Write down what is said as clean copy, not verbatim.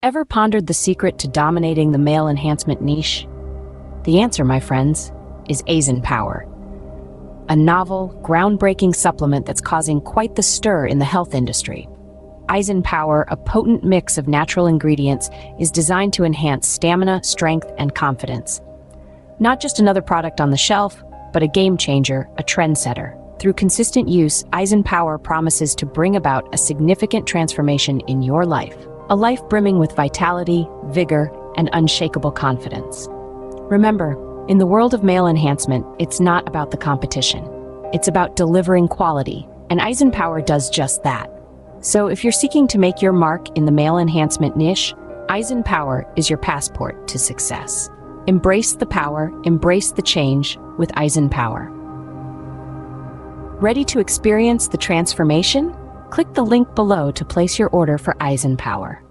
Ever pondered the secret to dominating the male enhancement niche? The answer, my friends, is Aizen Power, a novel, groundbreaking supplement that's causing quite the stir in the health industry. Aizen Power, a potent mix of natural ingredients, is designed to enhance stamina, strength, and confidence. Not just another product on the shelf, but a game changer, a trendsetter. Through consistent use, Aizen Power promises to bring about a significant transformation in your life. A life brimming with vitality, vigor, and unshakable confidence. Remember, in the world of male enhancement, it's not about the competition. It's about delivering quality, and Aizen Power does just that. So if you're seeking to make your mark in the male enhancement niche, Aizen Power is your passport to success. Embrace the power, embrace the change with Aizen Power. Ready to experience the transformation? Click the link below to place your order for Aizen Power.